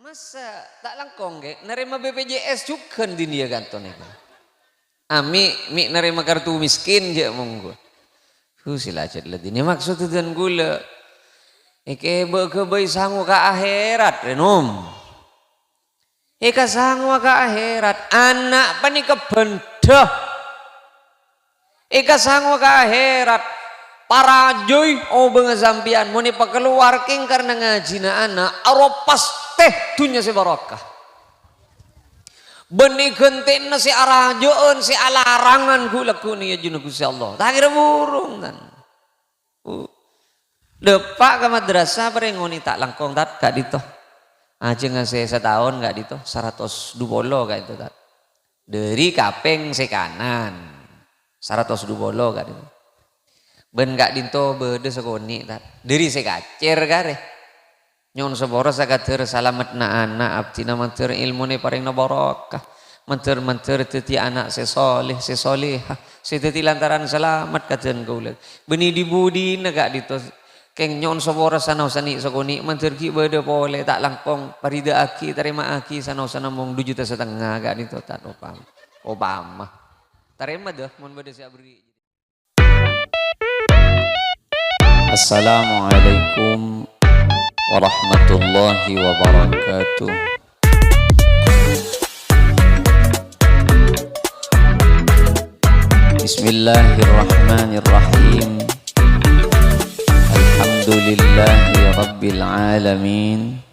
Masa tak langkong ke nerima BPJS juga di dia kanton itu. Ami mi nerima kartu miskin je monggo. Sila cet lagi ini maksud tujuan gula. Eke bekebai sangu ke akhirat renum. Eka sangu ke akhirat anak pani kebendah. Eka sangu ke akhirat para joy oh benga sampian muni pakeluar king karena ngaji na anak aropas teh dunya si barokah benih gentin si arajoan si alarangan gula kuni ya junuh Gusti Allah tak kira burung kan depak ke madrasah berengoni tak langkong tak gak dito aja ngasih setahun gak dito 120 gak itu tak dari kapeng si kanan 120 gak dito ben gak dinto bede sekoni tak dari si kacir kare nyon seboro sagater salamet na anak abdina manter ilmu ne paring na barokah manter teti anak sesoleh sesolehah seteti lantaran selamat kajen gauleg beni dibudi negak dito keng nyon seboro sanau sani sekoni manter ki bede pole tak langkong parida aki terima aki sanau sana mong 2,5 juta gak dito tak Obama terima dah mun bede si abri. Assalamualaikum warahmatullahi wabarakatuh. Bismillahirrahmanirrahim. Alhamdulillahi rabbil alamin.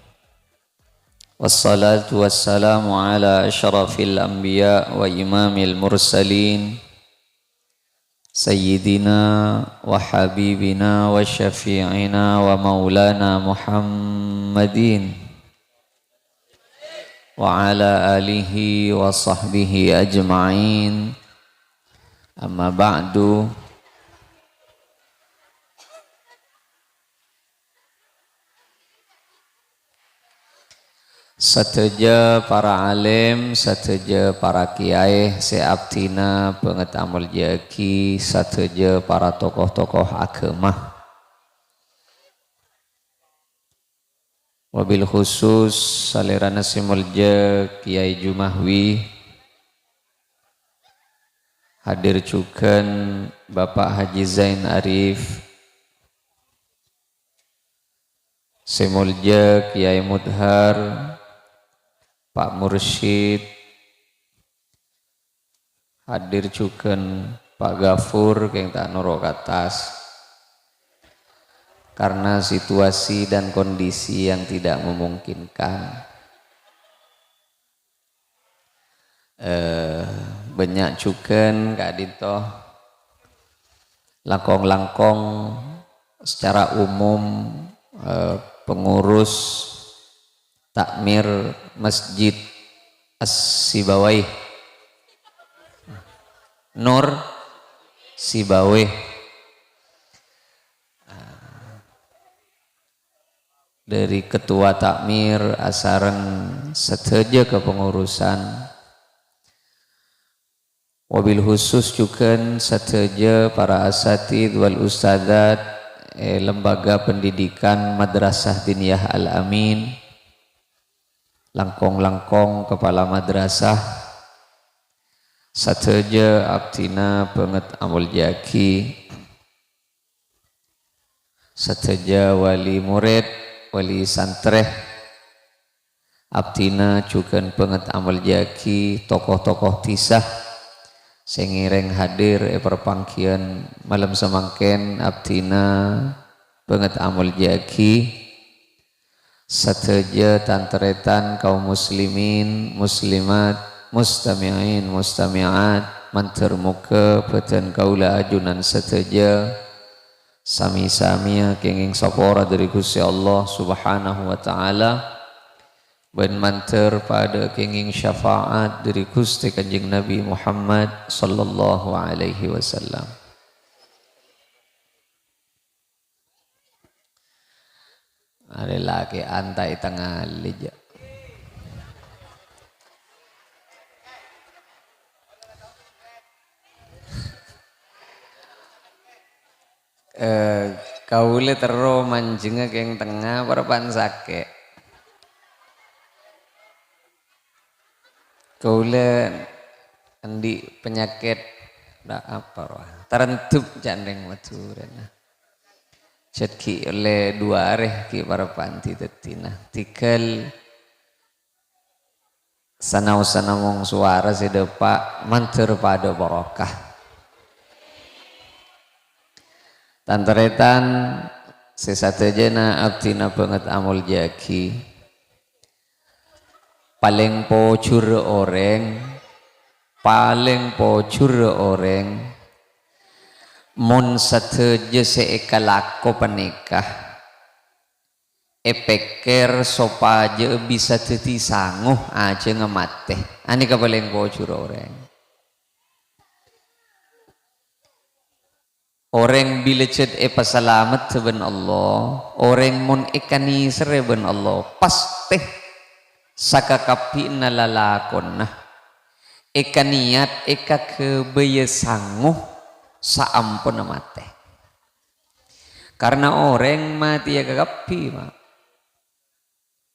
Wassalatu wassalamu ala asyrafil anbiya wa imamil mursalin. Sayyidina wa habibina wa syafi'ina wa maulana Muhammadin wa ala alihi wa sahbihi ajma'in amma ba'du. Sateja para alim, sateja para kiai, seabtina banget amal jaki, sateja para tokoh-tokoh agama. Wabil khusus salirana simulja Kiai Jumahwi, hadir juga Bapak Haji Zain Arif, simulja Kiai Mudhar, Pak Mursyid, hadir juga Pak Gafur yang tak norok atas karena situasi dan kondisi yang tidak memungkinkan. Banyak juga Kak Dito langkong-langkong secara umum pengurus takmir Masjid As-Sibawai Nur Sibawai dari ketua takmir asaran seteja kepengurusan wabil khusus juga seteja para asatid wal ustadzat lembaga pendidikan Madrasah Diniyah Al-Amin, langkong-langkong kepala madrasah, sateja abtina banget amul jaki, sateja wali murid, wali santreh, abtina juga banget amul jaki, tokoh-tokoh tisah, sengireng hadir perpangkian malam semangken abtina banget amul jaki. Sateja tanteretan kaum muslimin, muslimat, mustami'in, mustami'at, manter muka peten kaula ajunan sateja sami-samia kenging sapora dari Gusti Allah subhanahu wa ta'ala ben manter pada kenging syafaat dari Gusti Kanjeng Nabi Muhammad sallallahu alaihi wasallam. Ada lagi antai tengah lija. Kaule tero manjenga keng tengah perpan sake. Kaula andi penyakit apa roh terentup jandeng maturan. Jadi oleh dua areh ki para panti tetina tikal sanau-sanau wong suara sedepak mantur pada barokah. Tantaretan sesatu jena abdina banget amul jaki. Paling pojur orang mun sateje seekalako penikah epekir sopaje bisa teti sanguh aja ngemate ani ka paling pojur orang bila ced pasalamat seben Allah orang mun ikani sereben Allah pasti sakakapi nalalakon nah eka niat eka kebaya sanguh saampun mate karena orang mati ya kakapi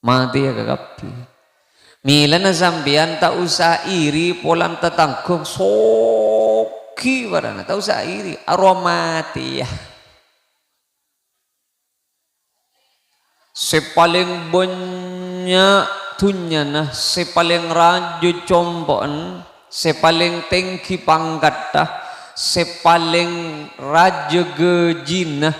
mati ya kakapi milana sambian tak usah iri polan tetanggung soki warana tak usah iri aromati ya sepaling banyak tunyana sepaling raju combon sepaling tinggi pangkatah sepaling raju gejinah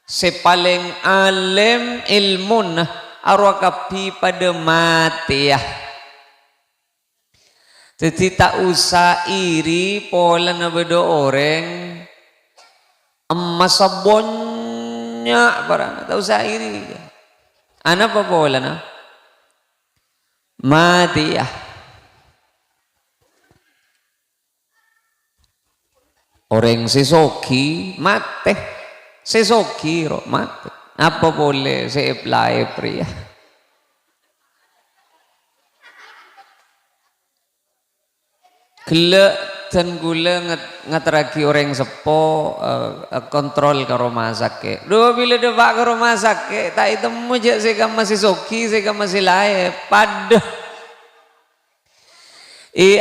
sepaling alim ilmunah arwakapi pada mati ya jadi tak usah iri pola nabedo orang emas sabonnya barang tak usah iri anak apa pola na mati ya orang sesoki mate sesoki ro mate apa boleh saya apply pria gila dan gula ngateragi orang sepo kontrol ke rumah sakit dua bila depak ke rumah sakit tak itu mujak saya masih soki saya masih lain pada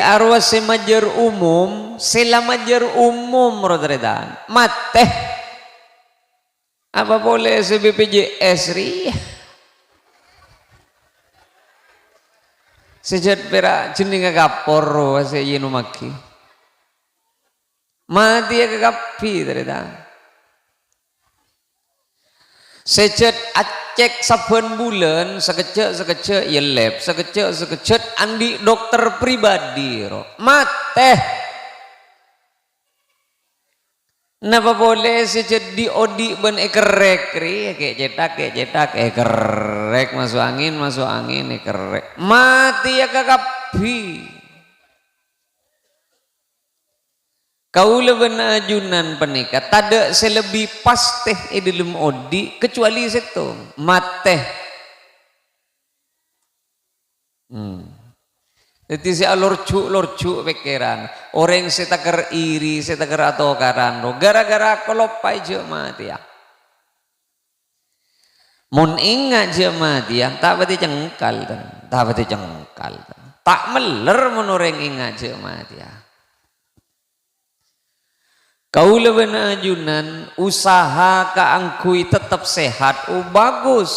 arwah semajar umum selamajar umum roteretan mate apa boleh BPJS ri sejak perak jenis kapor saya yenu maki mati ya kekapi ternyata sejak acek saben bulan sekecek ya lab sekecek andi dokter pribadi ro mate napa boleh sejak diodi ben ekerek ri kayak cetak ekerek masuk angin ekerek mati ya kekapi kau leben ajunan penikah tada selebih pasti dalam odi kecuali situ mate jadi si lorcu pikiran orang setakar iri setakar atau karano gara-gara kelopai je mati ya mun ingat je mati ya tak berarti cengkal tak meler mun orang ingat je mati ya kau leben ajunan usaha kaangkui tetap sehat bagus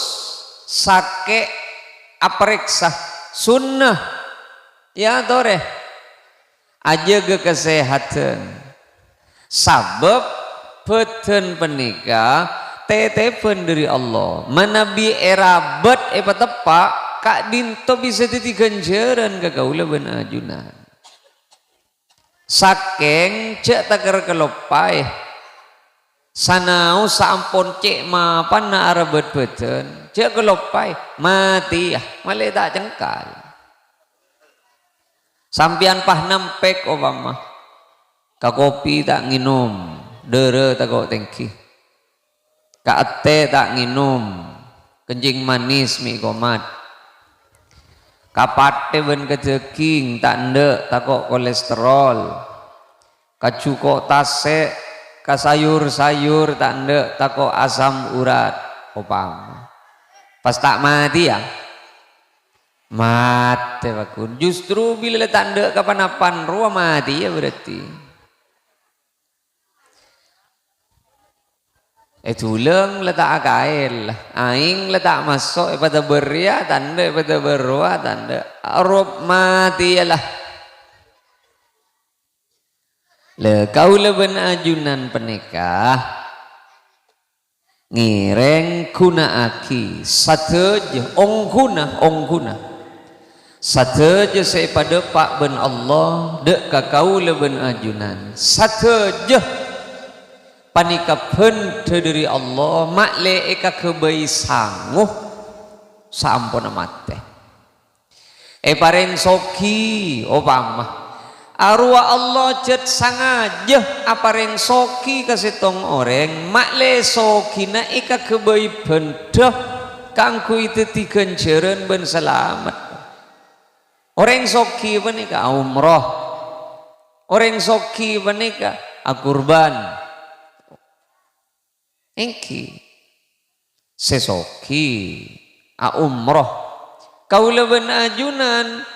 sake apareksa sunnah ya tore aja ke kesehatan sabab beten penikah tetepan dari Allah manabi erabat tepak kak dinto bisa titiganjaran ke kau leben ajunan saking cek takar kelopai sanau saampun cek mapan na arabet beten cek kelopai mati ya malah tak cengkal sampian pah nampek obama ka kopi tak nginum dere tak kok tengki ka teh tak nginum kencing manis mi komat kapate ben kejeking tak ndek takok kolesterol kacuko tase ka sayur-sayur tak ndek takok asam urat opam pas tak mati ya Mati bakun. Justru bila tanda kapan-kapan ruah mati ya berarti. Tulang letak kail, aing letak masuk pada beria tanda pada berruah tanda. Rob mati lah. Le kau leben ajunan penikah. Ngireng kuna aki sateja ongkuna sateja saya pada pak ben Allah dek kakau leben ajunan sateja panika pente dari Allah makle eka kebai sanguh sampun mate pareng soki opamah arwah Allah cet sangaja apareng soki kasetong orang makle sokina ika kebai bendah kangku itu tikenceran ben selamat orang soki menika umroh orang soki menika akurban engki sesoki umroh kau leben ajunan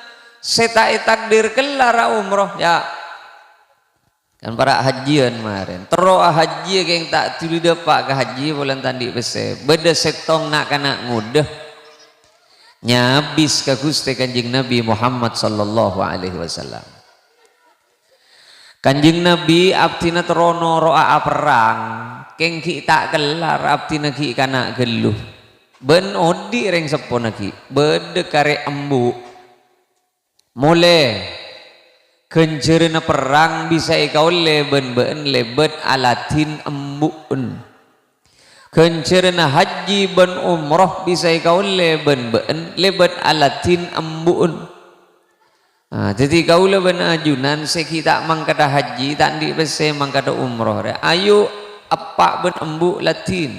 setai takdir kelar umroh ya kan para hajian kemarin teroa haji yang tak tuli dapat ke haji bulan tadi bese beda setong nak kana ngudah nyabis ke Gusti Kanjeng Nabi Muhammad sallallahu alaihi wasallam Kanjeng Nabi abtina terono roa perang keng ki tak kelar abtina ki kana geluh ben odi reng sepon ki bede kare embu mulai kencerna perang bisa ikau leben lebet alatin embun kencerna haji ben umroh bisa ikau leben lebet alatin embun jadi kau leben ajunan sekita mangkada haji tak di bese mangkada umroh ayo apa ben embu latin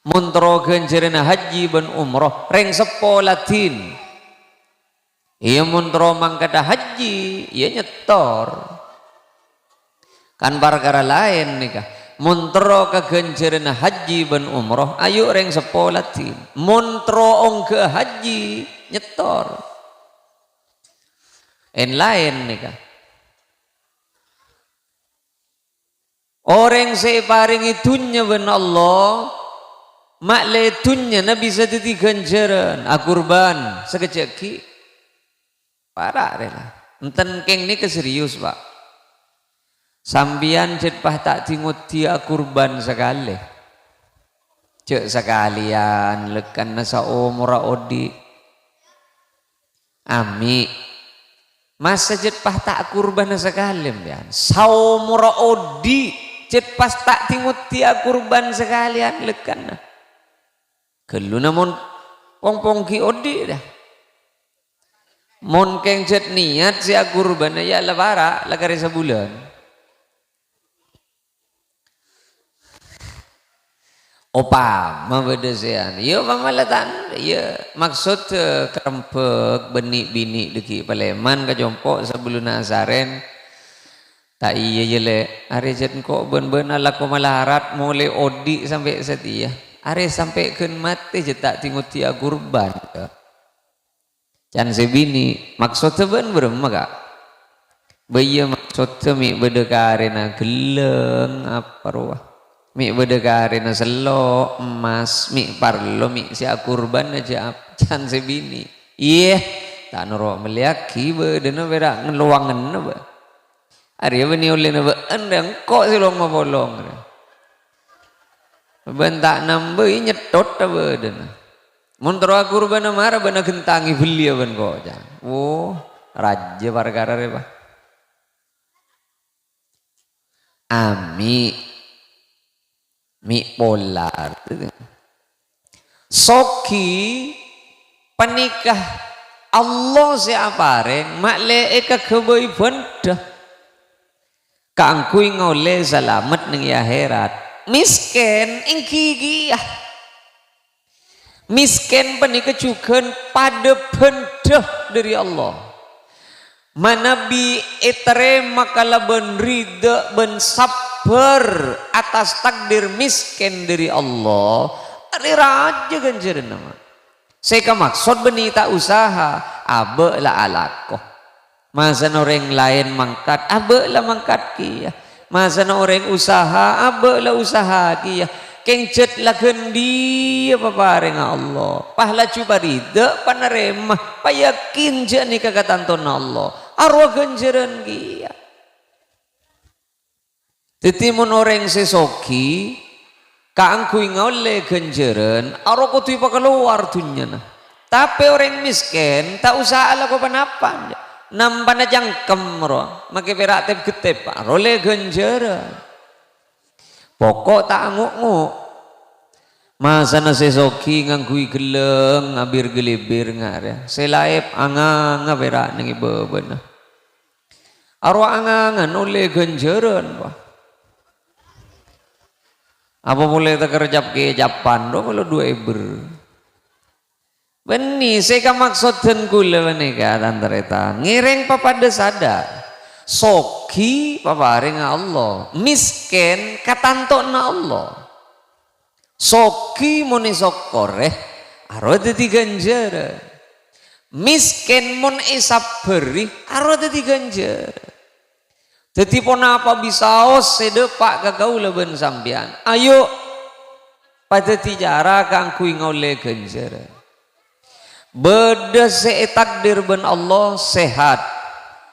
montro kencerna haji ben umroh reng sepo latin ia muntro mangkada haji ia nyetor kan perkara lain nih kah muntro kegenceran haji ben umroh ayo reng sepolatin muntro ong ke haji nyetor lain nih kah orang separing itunya ben Allah makle itunya nabi saditi genceran akurban sekeceki parah rela enten keng ni keserius pak sambian cepah tak tingut dia kurban sekali cek sekalian lekan nasa umra odi ami masa cepah tak kurban sekali ya saumra odi cepah tak tingut dia kurban sekalian lekan kelu namun pong ki odi dah mon keng jet niat si kurban ya lebara lagari sebulan opa mabeda sean yo mamalatan ya maksud kerempek benik bini deki Paleman ke jompok sebelum asaren tak iya jele hari jet kok ben ala ko malarat mulai odi sampai setia hari sampai ken mati jet tak tingut dia kurban can sebini maksudnya ben berema kak baya maksudnya mi bedekarena geleng apa ruah mi bedekarena selo emas mi parlo mi si kurban aja can sebini iya tak noro meliaki bedena beda ngeluangan ba hari beni oleh ba endang kok silong mabolong ben tak nambah nyetot bedena muntro kurban marah bena gentangi beli ben kok oh raja perkara re pak ami mi polar soki penikah Allah siapareng makle eka kebai benda kangkui ngole selamat ning akhirat miskin ingkigiyah miskin penikah juga pada benda dari Allah manabi etere makalah ben rida ben sabar atas takdir miskin dari Allah ada raja ganjaran nama Saya maksud beni tak usaha, abe lah alakoh. Masa orang lain mangkat, abe lah mangkat kia. Masa orang usaha, abe lah usaha kia. Kengcet lah kendi apa bareng Allah. Pahla cuba rida panaremah, payakin je ni kagatan Allah. Arwah genjeran kia. Tetimun orang sesoki, kaangku ingole genjeran, arwah kutu ipa keluar tunya nah. Tapi orang miskin, tak usah ala ko panapan. Nampan na jangkem roh, makipiratip ketep, arole genjeran. Pokok tak nguk-nguk. Masa na sesoki ngangkui geleng ngabir gelibir ngare. Selaip angang ngabira nang ibeben. Arwah angangan oleh genjeran wah. Apa boleh tak kerjap ke Japan do kalau 2 eber. Beni saya maksudkan kula menika tantareta ngireng papada sadar. Soki paparing Allah, miskin katantokna Allah. Soki muni sokoreh aro dadi ganjaran. Miskin mun isap beri aro dadi ganjaran. Dadi pon apa bisa os sedepak kagaula ben sampean. Ayo pada tijara kang kui ngole ganjaran. Beda se takdir ben Allah sehat.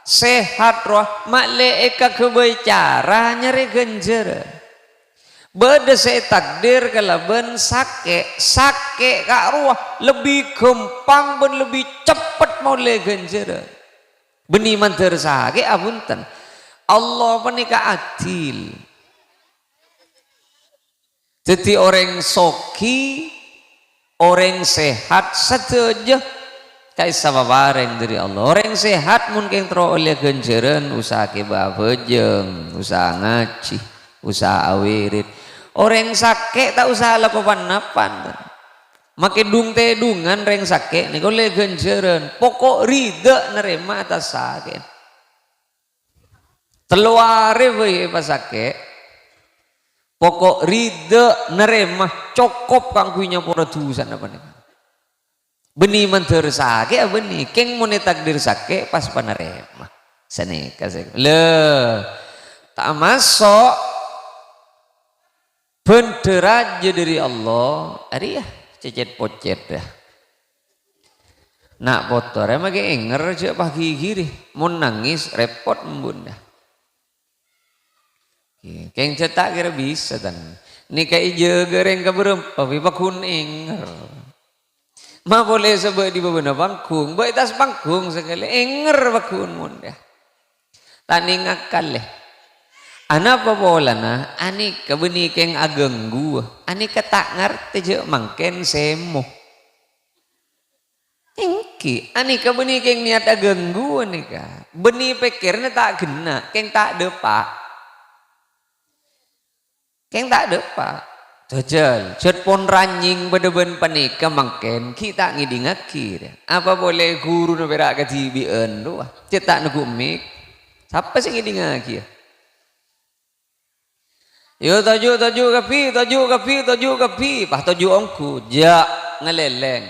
Sehat roh makle eka kebicara nyari genjer beda saya takdir kalau ben sake kak roh lebih gampang ben lebih cepat mau le genjer beni manter sake abunten Allah menika adil jadi orang soki orang sehat saja kaisa babareng dari Allah. Orang sehat mungkin teroleh genjeran usaha kebabejeng, usaha ngaji, usaha awirit. Orang sakit tak usah lakukan napan. Makin dung tedungan orang sakit ni oleh genjeran. Pokok rida nerima atas sakit. Teluare bae pas sakit. Pokok rida nerima cokop kang kuinya pura tusan apa nih. Beni manter sake beni keng mone takdir sake pas panarema sanika le tak masuk bener aja dari Allah ari ya cecet pocet dah nak kotor emang enger aja pagi giri mau nangis repot embun dah keng cetak kira bisa tan nikah ijo gereng kaberem tapi pakun enger ma boleh sebut di beberapa panggung, baik tas panggung sekali, enger bakun munda. Tani ngakal leh. Ana apa bola na? Ani kebeni keng ageng gua. Ani ketak ngerti je mangken semo. Engki, ani kebeni keng niat ageng gua nih ka. Beni pikirnya tak kena, keng tak depak. Keng tak depak. Jajal, cet pon ranjing bedeben panika mangken kita ngidingaki. Apa boleh guru na berak katibien lu ah. Cetak nugumik. Siapa sih ngidingaki? Yo tajuk kapi. Pah tajuk ongku, ja ngeleleng.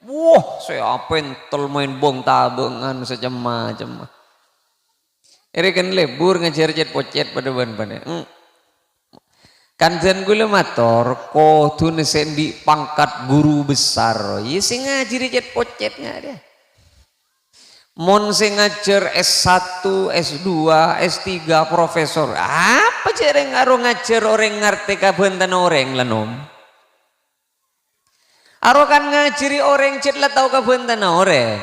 Wah, saya pentel main bong tabengan secam-macam. Ere kan lebur ngajar cet pocet bedeben pane. Kanjen gula mator ko tu sendi pangkat guru besar ya sing ngajari jet pocet ngade mon sing ngajar S1 S2 S3 profesor apa jareng aro ngajar orang ngerti kabenten orang lanom aro kan ngajari orang cet lah tau kabenten orang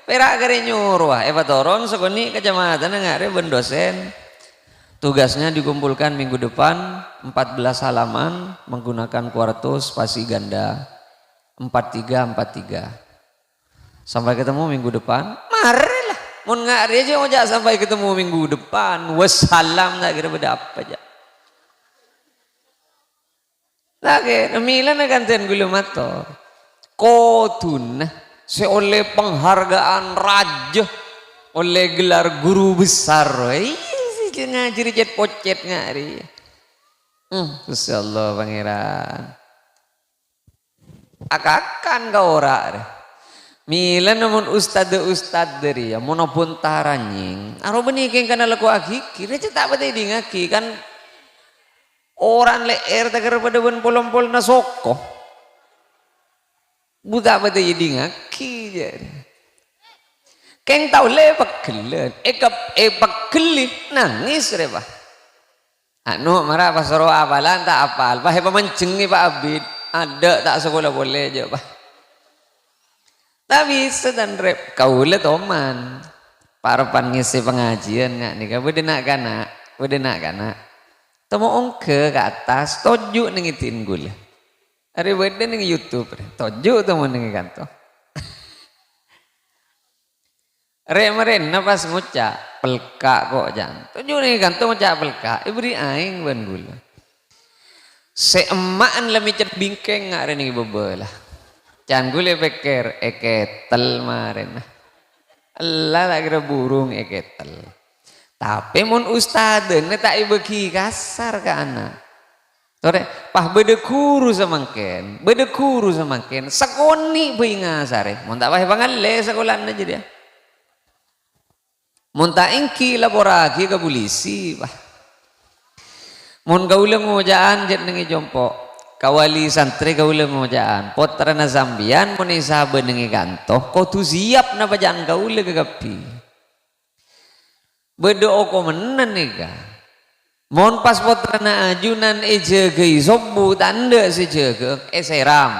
perak gare nyuruh eva toron sekoni kecamatan ngare ben dosen. Tugasnya dikumpulkan minggu depan 14 halaman menggunakan kuartus spasi ganda 4343. Sampai ketemu minggu depan. Marilah. Mun ngari aja ngojak sampai ketemu minggu depan. Wassalam tak kira beda apa aja. Lagi milan kanten gula mato. Kotun seoleh penghargaan raja oleh gelar guru besar. Ngajari jet pocet ngari. Insya Allah pangeran. Akakan kau ora. Mila namun ustad dari ya monopun taranying. Aro benikeng kana laku agiki, dia tak bete dingaki kan orang leer tagar pada ben polom-pol na soko. Buta bete dingaki jadi. Keng tau le pakelen, pakeli nangis reba. Anu marah pasoro apalan tak apal, pahe pamancengi Pak Abid, ada tak sekolah boleh aja Pak. Tapi sedan rep kaula toman. Parapan ngisi pengajian nggak nih? Bede nak kana. Temu ongke ke atas, toju nengitin gula. Ada bede neng YouTube, toju temu nengi kanto. Meren pas ngucap pelka kok jangan. Toju nengi kanto ngucap pelka, iberi aing ban gula. Seemaan lemicet bingkeng nggak rengi bebelah. Can gule pikir eketel maren. Allah tak kira burung eketel. Tapi mun ustaden tak ibeki kasar ke anak. Tore pah bede kuru samangken. Sakoni beinga sare. Mun tak pahe pangalle sekolah aja dia. Mun tak ingki laporaki ke polisi pah. Mun gaule ngojaan jet nengi jompo. Kawali santri kaula ngojaan potra na sambian mun isabe nengi kantoh kau tu siap na bajaan kaula kegapi bedoo ko menan nika mon pas potra na ajunan ejege sobu tanda sejege eseram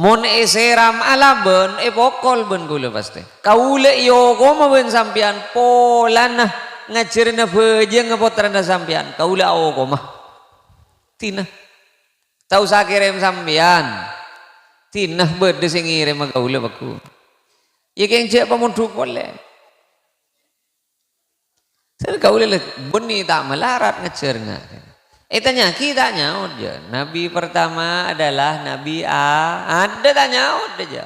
mon eseram alaben pokol ben kaula pasti kaula yo ko maben sambian polana ngajarna bejeng potra na sambian kaula awo ko mah tina tahu saya kirim sambian tinah berde sing ngirim magaula baku ya keng cek pamunduk boleh saya gaula beni tak melarat ngecer nggak tanya kita nyaut aja nabi pertama adalah nabi ada tanya aja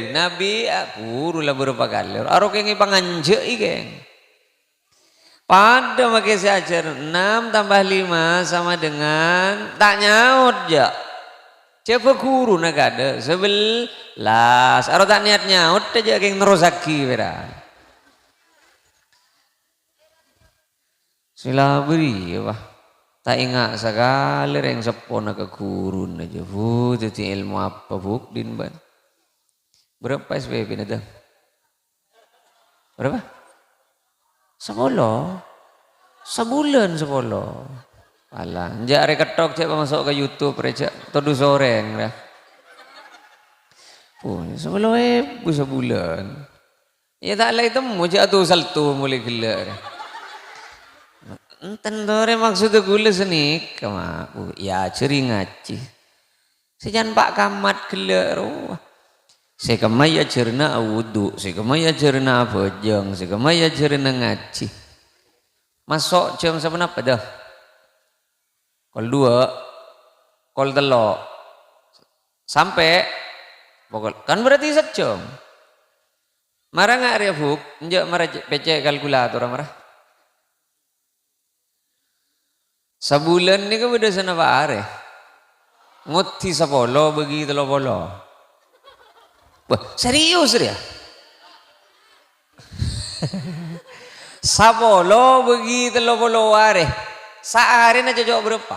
nabi guru lah beberapa kali aro keng panganje ikeng pada makai saya ajar 6 tambah 5 sama dengan tak nyaut ya. Coba guru nak ada 11. Aro tak niat nyaut aja keng nerosaki bera. Sila beri ya bah. Tak ingat sekali reng sepona ke guru aja. Jadi ilmu apa buk din ban. Berapa SPP ada? Berapa? Sebulan 10. Alah, njak re ketok cek masuk ke YouTube recak todu soreng dah. Oh, 10.000 sebulan. Ya tak lagi temu cek atu saltu mulai gila. Enten dore maksud gula senik kama. Ya ceri ngaci. Sejan Pak Kamat gila roh. Sekamaya cerna wudu, sekamaya cerna bojong, sekamaya cerna ngaji. Masuk jam sampai apa dah? Kol 2, kol 3, sampai pokok kan berarti sejam. Marah nggak Refuk? Njak marah PC kalkulator marah. Sebulan ni kan beda sana Pak Are. Nguti 10 bagi 30. Wah, serius dia. Sapolo begitu lo ware. Sehari na cocok berapa?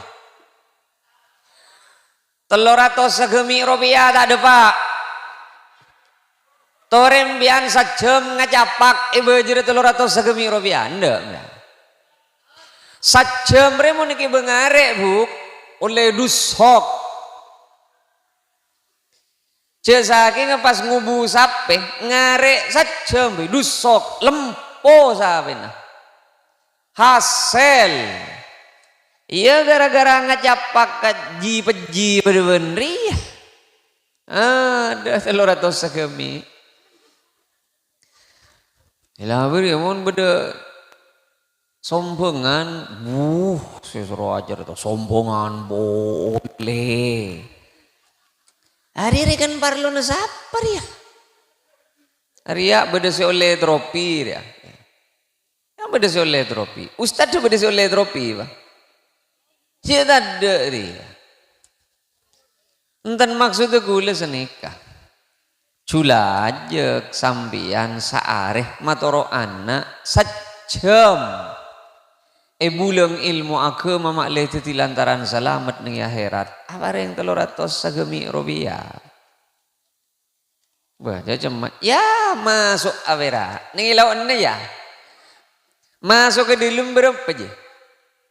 300 segemi rupiah tak ada Pak. Torembian sejam ngacapak ibu jadi 300 segemi rupiah. Ndak. Sejam remo niki bengarek bu oleh dusok. Cesaki ngepas ngubu sape ngarek sejam dusok lempo sape nah hasil iya gara-gara ngacapak kaji peji bener-bener ada 300 segemi ilah beri mon beda sombongan saya suruh ajar itu sombongan boleh hari ini kan parlo na sapar ya. Hari ya beda si oleh tropi ya. Yang beda si oleh tropi. Ustad tu beda si oleh tropi pak. Dia tak ada dia. enten maksudnya gula senikah. Cula aja sambian saareh matoro anak sajam. Bulang ilmu agama makleh teti lantaran selamat ning akhirat. Apa yang 300 sagemi rupiah. Baca cemat. Ya masuk avera. Ning ilawan ya. Masuk ke dalam berapa aja?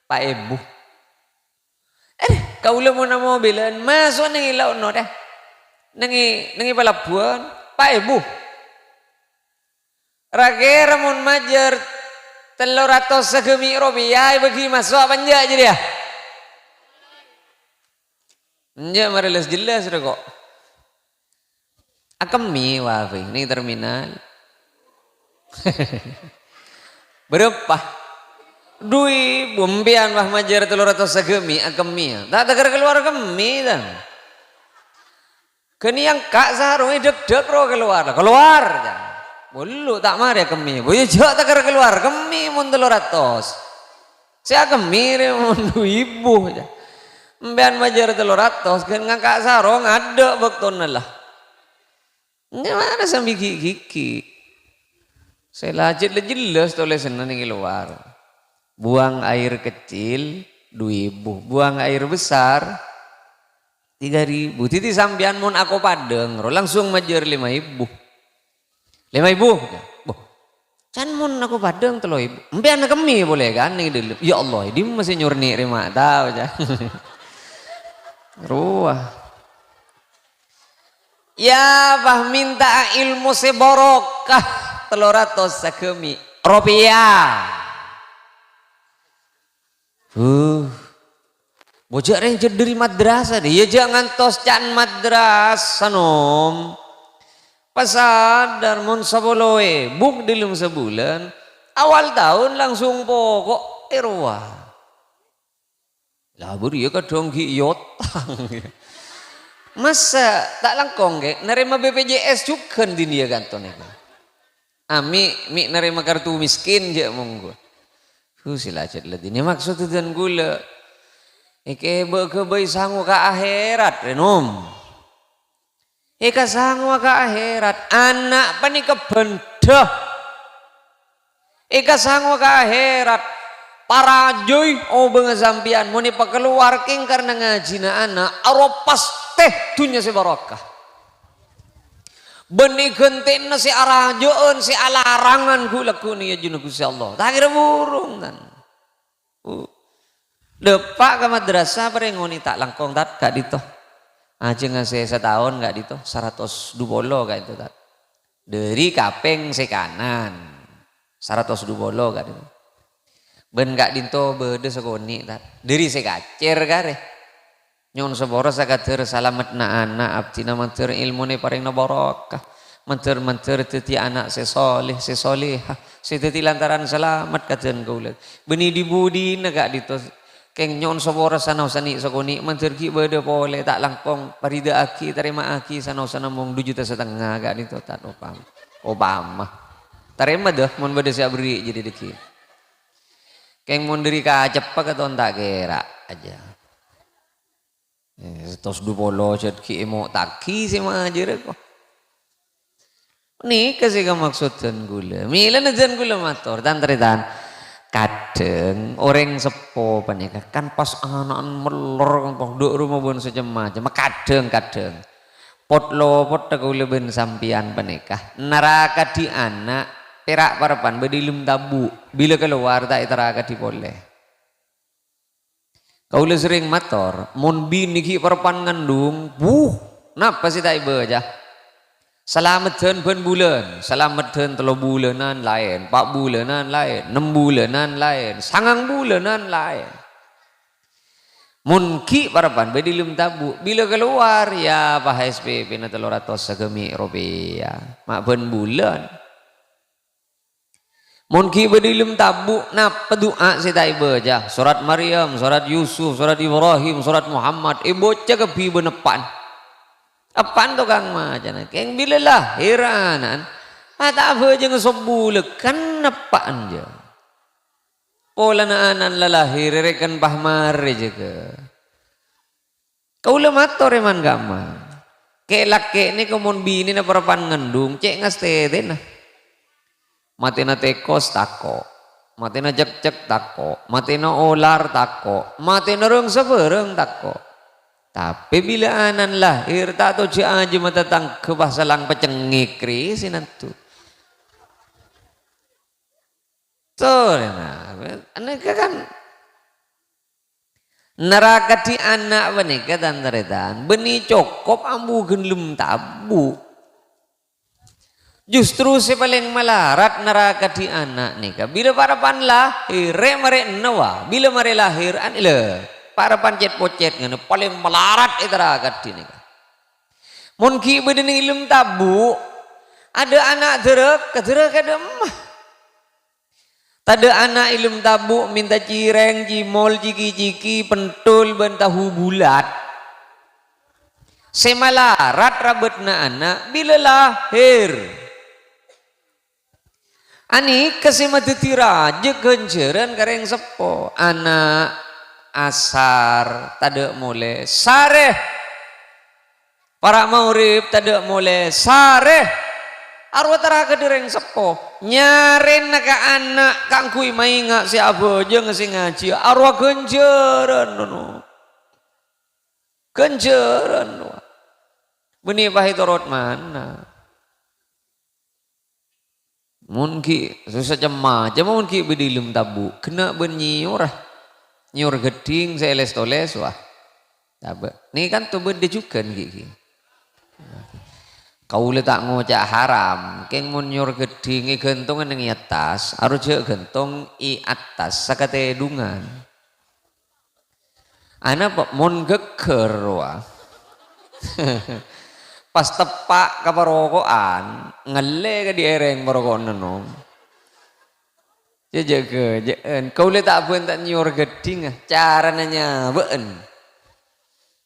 Pak Ibu. Kau mau nama mobilan masuk ning ilawan no dah. Ning pelabuhan Pak Ibu. Rage ramun majer 300 sagemi rupiah bagi masuk apa enggak aja dia? Enggak mareles jelas kok. Akemi wafi ini terminal. Berapa? Dui bumpian bah majer 300 sagemi akemi. Tak tegar keluar kemi dan. Kini yang kak sarung deg-deg ro keluar jangan. Bulu tak mari kemi. Boyo jak tegar keluar kemi mun 300. Saya kemi mun ibu. Mbian majer 300 kan ngangkak sarung ada bektona lah. Gimana sambil gigi? Saya lajit jelas tulisan ning keluar. Buang air kecil 2.000, buang air besar 3.000. Titi sampean mun aku padeng langsung majer 5.000. 5.000. Boh. Can mun aku padeng 3.000. Mbean kemi boleh kan ning dulu. Ya Allah, ini masih nyurni rima tahu aja. Ruah. Ya bah minta ilmu seborokah 300 sagemi rupiah. Bocah ranger dari madrasah deh. Ya jangan tos can madrasah nom. Pasadar mun 10.000 dalam sebulan. Awal tahun langsung pokok ruah. Lah beri ya kadang yotang. Masa tak langkong ke nerima BPJS juga di dia kanton itu. Mi nerima kartu miskin je monggo. Sila aja lah ini maksud dan gula. Ike bekebai sangu ke akhirat renom. Ika sangu ke akhirat anak pani kebendah. Ika sangu ke akhirat para joy bang sampian muni pakeluar king karena ngaji na anak aropas teh dunya si barokah. Benih gentin si arajoan si alarangan gula kuni ya junuk si Allah. Tak kira burung kan. Depak ke madrasah perengoni tak langkong tak gak dito. Aja ngasih setahun gak dito 120 gak itu tak. Dari kapeng si kanan 120 gak dito. Ben gak dito bede sekoni tak. Dari si kacir kare. Nyon seboro sakater salamet na anak abdina manter ilmu ne paring na barokah manter teti anak sesoleh sesolehah seteti lantaran selamat kajen kaulet beni dibudi negak dito keng nyon seboro sanau sani sakoni manter ki bede pole tak langkong parida aki terima aki sanau sanamong 2,5 juta gak dito tak Obama terima dah mon bede sia beri jadi deki keng mon diri ka cepak katon tak kira aja. Tos 20 jad ki emo taki si majer ko. Ni kasi ka maksudkan gula. Mila na dyan gula mator. Tantritan. Kadang orang sepo panika kan pas anak melor kan pok duk rumah bun secema. Cuma kadang. Pot lopot tak gula ben sampian panika. Neraka di anak perak parapan bedilum tabu. Bila keluar tak neraka di boleh. Kau le sering mator, mon bini ki perpan ngandung, napa sih tak iba aja? Selamat ten ben bulan, selamat ten 3 bulanan lain, 4 bulanan lain, 6 bulanan lain, 9 bulanan lain. Mon ki perpan bedilum tabu, bila keluar ya Pak SPP na 300 sagemi rupiah, mak ben bulan. Mon ki bedilum tabu napa doa si tak baca surat Maryam, surat Yusuf, surat Ibrahim, surat Muhammad bocah kepi benepan apaan tu kang macam keng bila lahiranan mata apa je ngesobule kan apaan je pola naanan lahir rekan pahmar je ke Kaula matur eman gama. Kelak ini kemun bini na parapan ngendung cek ngaste na. Mati na tekos tako. Mati na cek tako. Mati na olar tako. Mati na rong sabareng tako. Tapi bila anan lahir tak tahu aja matatang kebasalang pecengikri sinantu. Tuh, nah, anak kan neraka di anak menika dan teretan beni cokop ambu genlum tabu. Justru si paling melarat neraka di anak nika. Bila para pan lahir, mereka nawa. Bila mereka lahir, anile para pancet pocet ngene paling melarat itu neraka di nika. Mungkin bedeni ilmu tabu, ada anak derek, kederek ada emah. Tada anak ilmu tabu minta cireng, cimol, ciki-ciki, pentul, bentahu bulat. Semalarat rabetna anak bila lahir. Ani kesemati raja kenceran kareng sepo. Anak asar tada mulai sareh. Para maurib tada mulai sareh. Arwah teraga dereng sepo nyarin naka anak kangkui mainga si abojo ngasi ngaji arwah genjeran no genjeran no benih pahitorot mana mungkin susah cemah cuma mungkin bedilum tabu kena benyiur nyur geding seles toles wah tabe ini kan tuh beda juga gigi. Kau letak ngocak haram, keng munyur geding gentongan yang atas, harus gentong i atas sakate dungan. Anak pak mon geger wah. Pas tepak kaparokoan, ngele ke di ereng parokoan nom. Jaga, kau letak pun tak nyur geding, cara nanya been.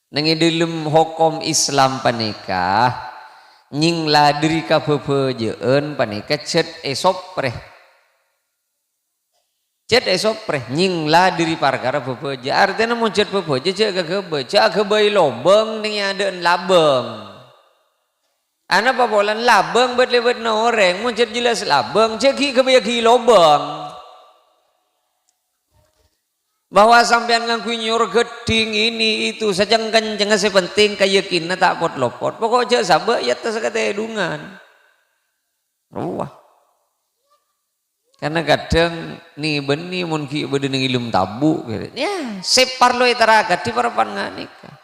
Nengi dalam hukum Islam panikah. Nying ladri ka bebejeun panika cet esopreh nying ladri parkara bebeje artinya mun cet bebeje cek gebei lobeng ning adeun labeng ana pabolan labeng bet lewet na oreng mun cet jelas labeng cek ki gebei ki lobeng bahwa sampean ngangkui nyur geding ini itu sajang kenceng sepenting keyakinan tak pot lopot pokoknya sabak ya tersekate edungan wah karena kadang nih beni mungkin beden ilmu tabu gitu. Ya separlo itarakat di parapan nganika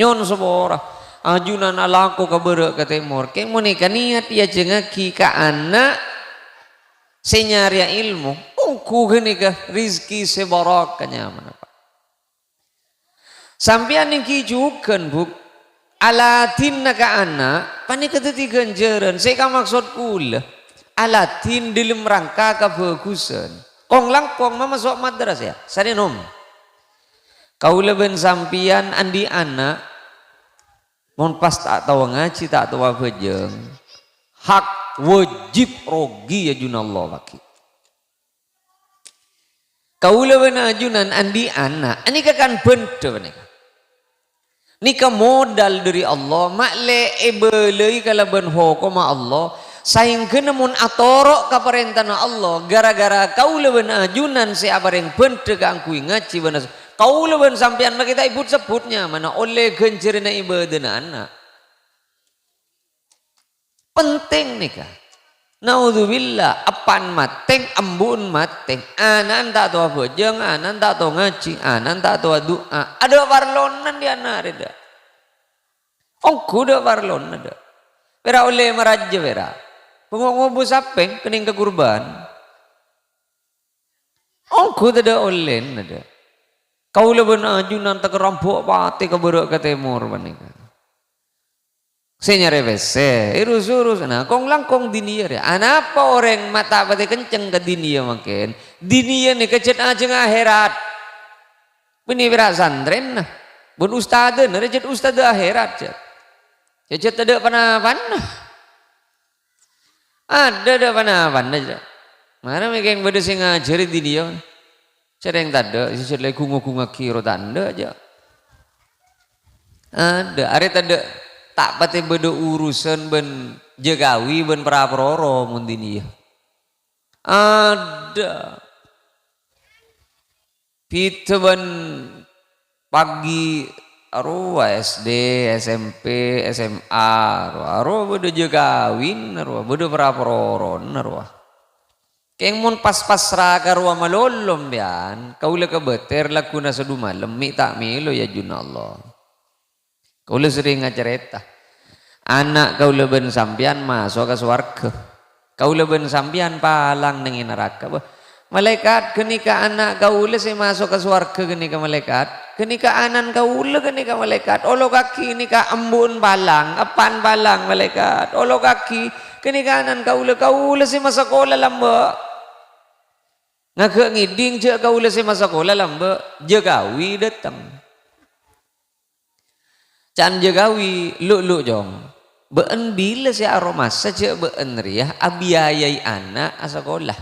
nyon sebora ajunan alako kaberek ke timur keng monika niat ya jengaki ka anak senyaria ilmu ku gini ke rizki sebarok kenyaman apa sampian yang kijukan buk alatin naka anak panik ketiga ganjaran saya kan maksud kula alatin dalam rangka kebagusan kong langkong mama sok madras ya sari nom kau leben sampian andi anak mon pas tak tahu ngaji tak tahu bejeng hak wajib rogi ya junallah wakil kaula wana ajunan andi anak ini kan benda ini modal dari Allah makle ebelei kalau ben hukum Allah saing kena mun atorok ka parentana Allah gara-gara kaula wana ajunan si abareng benda kangkui ngaji bana kaula wan sampean kita ibut sebutnya mana oleh genjerna ibadana anak penting nih kah naudzubillah apan mateng embun mateng anan tak tahu bojeng anan tak tahu ngaji anan tak tahu doa ada warlonan di anak ada ongku ada warlonan ada pera oleh meraja pera pengobu sapeng kening ke kurban ongku ada oleh ada kau lebih ajunan tak kerampok pati keberok ke timur panika saya nyari WC, urus nah, kong langkong dinia ya. Anapa orang mata pati kenceng ke dinia makin? Dinia nih kecet aja akhirat. Ini berat santren nah, bun ustaden, recet ustade akhirat jet. Cecet ada pana-pana. Ada pana-pana aja. Mana mereka yang beda sih ngajari dinia? Cereng tanda, cecet lagi kungu-kungu kiro tanda aja. Ada, are tada tak pati beda urusan ben jegawi ben praproro mundini ya. Ada. Pita ben pagi arwah SD, SMP, SMA, arwah beda jegawin, arwah beda praproro, arwah. Keng mun pas-pas raka arwah malolom bian, kaula kebeter laku na sadu malam, mi tak milo ya juna Allah. Kaula sering ngacerita, anak kaula ben sampian masuk ke swarga, kaula ben sampian palang nengin neraka. Malaikat kenika anak kaula saya masuk ke swarga kenika malaikat, kenika anan kaula kenika malaikat, olo kaki kenika embun palang, apan palang malaikat, olo kaki kenika anan kaula saya masuk sekolah lamba. Ngake ngiding je kaula saya masuk sekolah lamba, jegawi datang. Can jegawi lu jong. Beun bila si aroma saja beun riah abiyayai anak sekolah.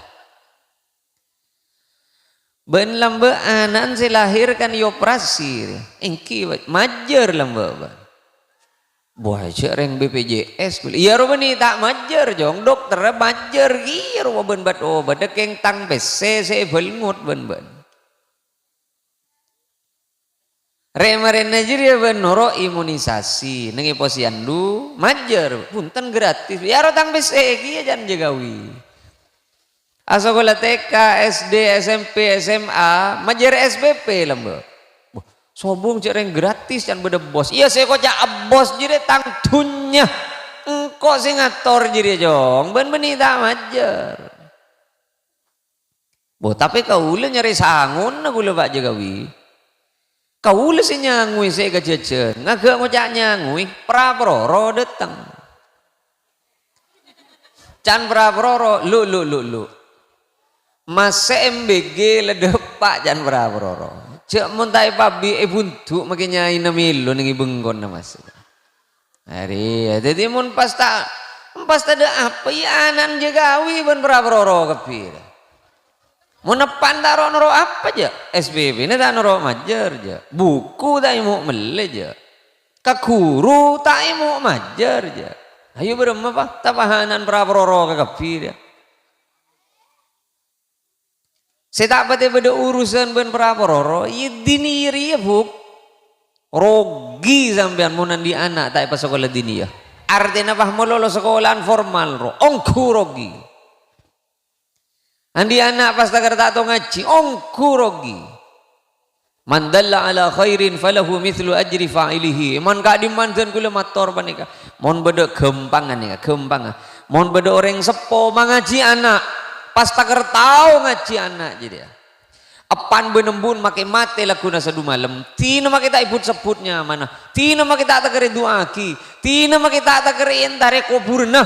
Ben lamba anak si lahirkan operasi. Engki majer lamba. Buah cereng BPJS. Iya ro bani tak majer jong dokter majer iya ro ben bat obat dekeng tang bese se belngut ben. Remaren Nigeria ben noro imunisasi nengi posyandu majer punten gratis ya rotang bese iki jan jegawi asokola TK SD SMP SMA majer SBP lembe sobong cereng gratis jan beda bos iya saya kok bos jire tang dunya engko sing ngatur jire jong ben beni tak majer bo tapi kaula nyari sangun gula Pak Jegawi kaula si nyangui saya kejejen ngagak ngocak nyangui praproro datang can praproro lu mas MBG ledepak can praproro cek muntai pabi buntu makin nyai namilo nengi benggon na mas hari jadi mun pas tak ada apa ya anan jegawi ben praproro kepir mau nepan taruh noro apa aja SPP ini tak noro majer aja buku tak mau mele aja ke guru tak mau majer aja ayo berema apa tapahanan praproro ke kepir ya saya tak pati beda urusan ben praproro iya diniri ya buk rogi sampean mau nandi anak tak pas sekolah dini ya artinya apa mau lulus sekolahan formal ro ongku rogi andi anak pas tagar tak tahu ngaji ongku rogi man dalla ala khairin falahu mithlu ajri fa'ilihi man ka dimanten kula mator panika mon beda gempangan ya gempangan mon beda orang sepo mangaji anak pas tagar tahu ngaji anak jadi ya apan benembun make mate laguna sadu malam tina make tak ibut sebutnya mana tina make tak tagar doaki tina make tak tagar entare kuburna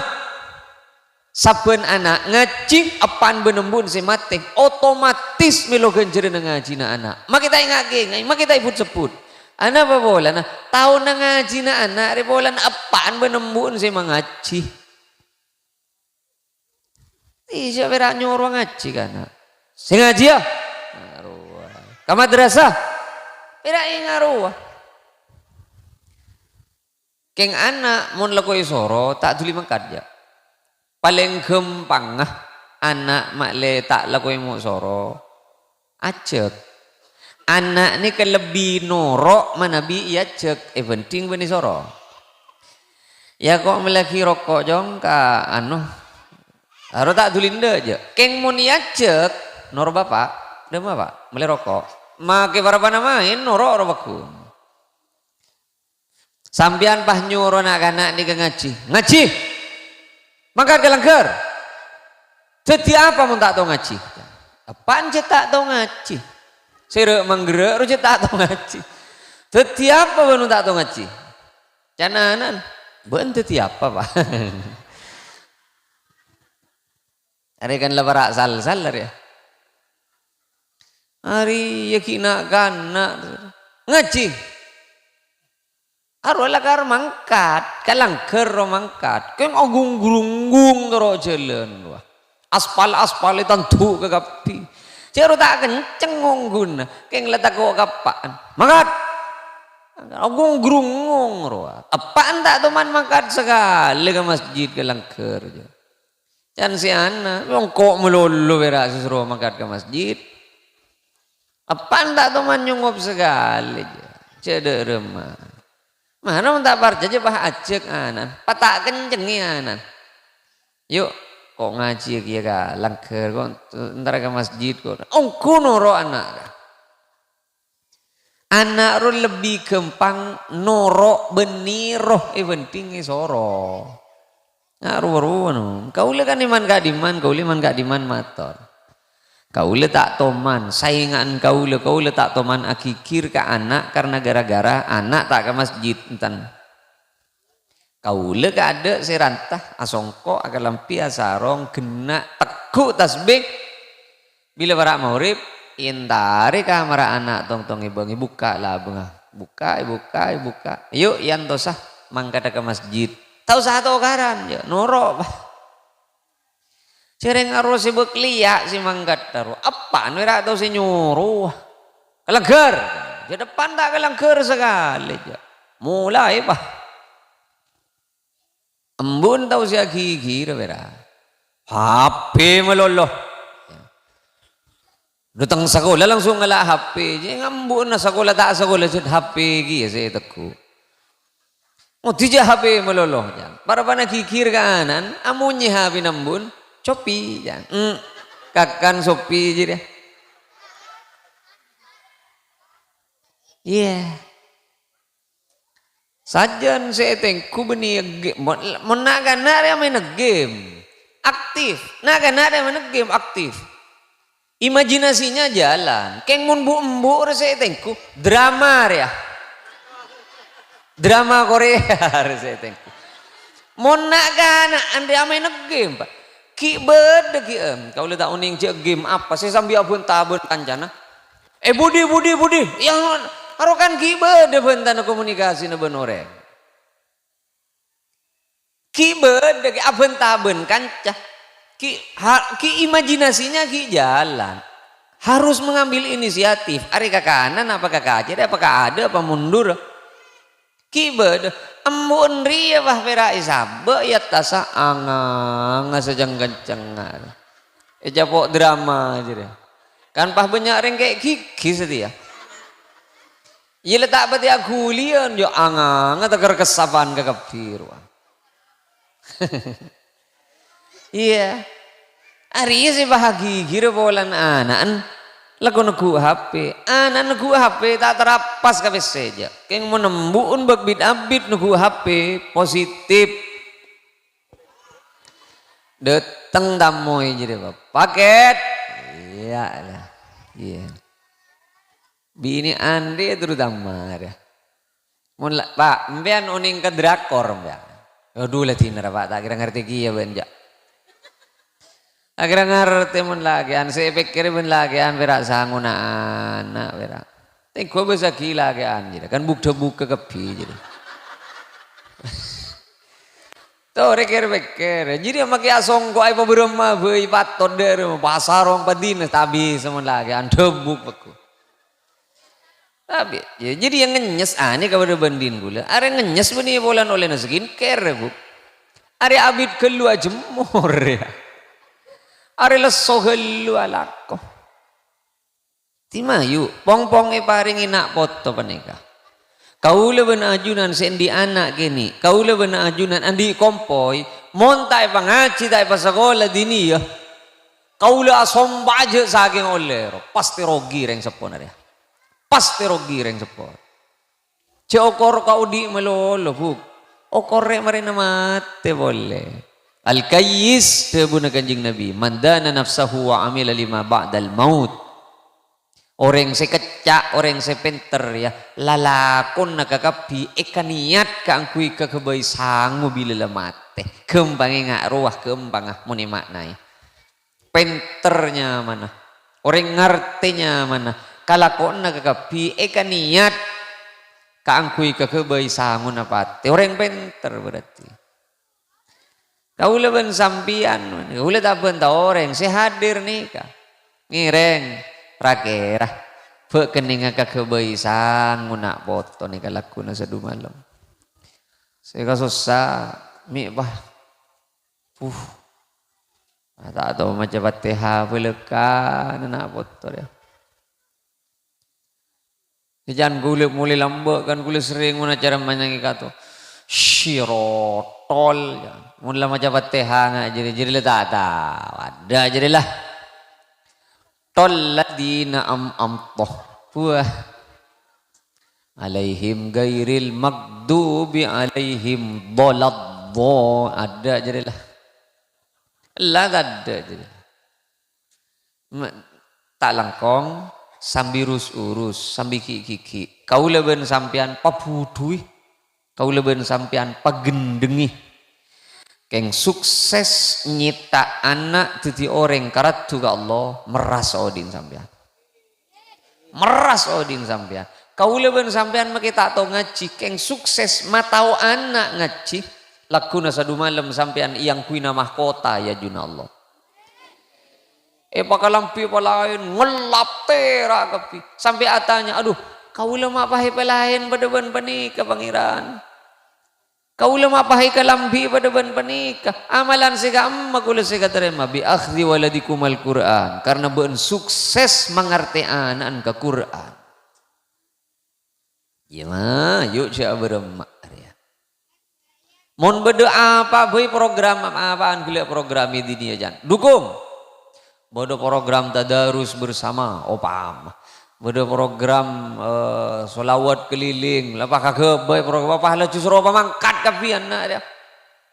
saben anak ngaji apan benembun si mati otomatis melo genjere ngaji na anak makita ingake ngai makita ibut sebut anak apa bola nah tahun ngaji na anak re bolan apaan benembun si mengaji iya berak nyuruh ngaji kana sing ngaji ya ngaruh ka madrasah berak ngaruh keng anak mun lekoi soro tak tuli mangkat ya paling gampang anak makle tak laku mau soro acek anak ni kan lebih norok mana bi iya cek penting bani soro ya kok melaki rokok jong ka anu harus tak tulinda aja keng mun iya cek nor bapak dah bapak mele rokok make barabana main norok robaku sampian pah nyuruh anak-anak ni ngaji maka gelangker jadi apa mun tak tahu ngaji apaan je tak tahu ngaji sira manggerak je tak tahu ngaji jadi apa mun tak tahu ngaji cananan ben jadi apa Pak hari kan lebarak sal-sal ya hari yakina kana ngaji arwala kar mangkat kalang kero mangkat keng agung grunggung karo jalan wah aspal tantu ke kapi cero tak kenceng ngunggun keng letak kok kapaan mangkat Aku grungong roa. Apaan tak teman makan sekali ke masjid ke langker. Dan si anak, yang kok melulu berak suruh makan ke masjid. Apaan tak teman nyungop sekali. Cedek remah. Mana tak parja aja bah ajak anan. Patak kencengi anan. Yuk, kok ngaji kia ka langker kok ntar ke masjid kok. Oh kuno roa anak. Anak ro lebih gampang norok beniroh penting soro. Ngaruh no. Kau le kan iman gak diman mator. Kau le tak toman saingan kau le tak toman akikir ke anak karena gara-gara anak tak ke masjid entan. Kau le gak ada serantah asongko akan lampi asarong kena tekuk tasbih bila barak maurib intari kamera anak tong ibangi buka lah buka. Yuk yan tosah mangkada ke masjid. Tahu satu karan ya norok. Cereng arus si bekliak si mangkat taruh. Apa nira tahu si nyuruh. Kelengker. Di depan tak kelengker sekali ya. Mulai pak. Embun tahu si gigi bera. HP meloloh. Datang sekolah langsung ngalah HP. Jangan ngambun na sekolah tak sekolah jad HP gi saya teku. Oh tija HP meloloh jan. Para pana kikir kanan amunnya HP nambun copi jan. Kakan sopi je dia. Iya. Sajan saya tengku beni game. Menakan ada main game aktif. Nakan ada main game aktif. Imajinasinya jalan. Keng mun bu embu saya tengku drama ya. Drama Korea saya tengku. Mon nak kana ande amai game pak. Ki bede ki kau le tak uning je game apa saya sambil abun tabun kancana. Budi. Yang arokan ki bede bentan komunikasi na benoreng. Ki bede ki abun tabun kancah. Ki imajinasinya ki jalan harus mengambil inisiatif ari ke kanan apa ke kiri apakah ada apa mundur ki bede embun ria bah pera isabe ya tasa angang sejeng kencengan japok drama aja deh kan pah banyak orang kayak kiki setia iya letak beti agulian yo angang tegar kesapan ke kepir iya, hari ini bahagia kira bolan anak, lagu nagu HP, anak nagu HP tak terapas kabeh saja. Keng menembun berbit abit nagu HP positif. Datang tamu jadi paket, iya lah, iya. Bini ande terutama ya. Mulai pak, mbian uning ke drakor mbian. Aduh lah tina pak, tak kira ngerti kia benja. Akhirnya ngerti mun lagi, saya pikir mun lagi berak sangun anak berak. Tengok bisa gila jadi kan buka kepi jadi. Tuh pikir, jadi makai asong kau apa berumah bui paton der pasar orang padin tabi semun lagi debuk beku. Tapi ya, jadi yang ngenyes ini kepada bandin gula. Are ngenyes beni bolan oleh skincare bu. Are abid keluar jemur ya. Are leso helu alako. Timayu, pong paring inak foto panika. Kau leben ajunan sendi anak gini. Kau leben ajunan andi kompoi. Montai pangaji tai pasakola dini ya. Kau le asom baje saking oleh. Pasti rogi reng sepon ada. Pasti rogi reng sepon. Cokor kau di melolo buk. Okore marina mate boleh. Al-Qayyis tebuna kanjing Nabi mandana nafsahu wa amila lima ba'dal maut orang sekecak orang sepenter ya lalakon nakakapi niat ka angkui kakabay sangu bila lamate kembangin nga ruah kembang muni maknai penternya mana orang ngartinya mana kalakon nakakapi niat ka angkui kakabay sangu napate orang penter berarti. Kau leban sampian, kau le tak bentah orang, saya hadir nih kak, ngireng, prakerah, Kening ka kebaisang nguna foto ni kalaku na sa dumalam. Saya susah mi bah. Tak tahu macam bateha pelekan nak foto dia. Jangan kulit mulai lambak kan kulit sering mana cara manyangi kata syirotol mula macam bateha ngak jadi letak ada jadilah tol ladina amtoh puah alaihim gairil magdubi alaihim doladdo ada jadilah lah ada jadi tak langkong sambil urus sambil kiki kau leben sampian papudui kau leben sampian pagendengi keng sukses nyita anak titi orang karat juga Allah meras odin sampian kau leben sampian makita tau ngaji keng sukses matau anak ngaji lakuna sadu malam sampian yang kuina mahkota ya juna Allah pakalampi palain ngelap terak kapi sampai atanya aduh kau lemah pahi pelain pada ban panika pangeran kau lemah pahi kalampi pada ban panika amalan sega amma kula sega terima bi akhdi waladikum al-Quran karena ben sukses mengerti anak ke Quran ya mah yuk sia beremak ya mon berdoa apa boy program apaan gila program ini dia jan dukung bodo program tadarus bersama opam bodo program solawat keliling lapah kagak baik program apa lah justru apa mangkat kapian nak dia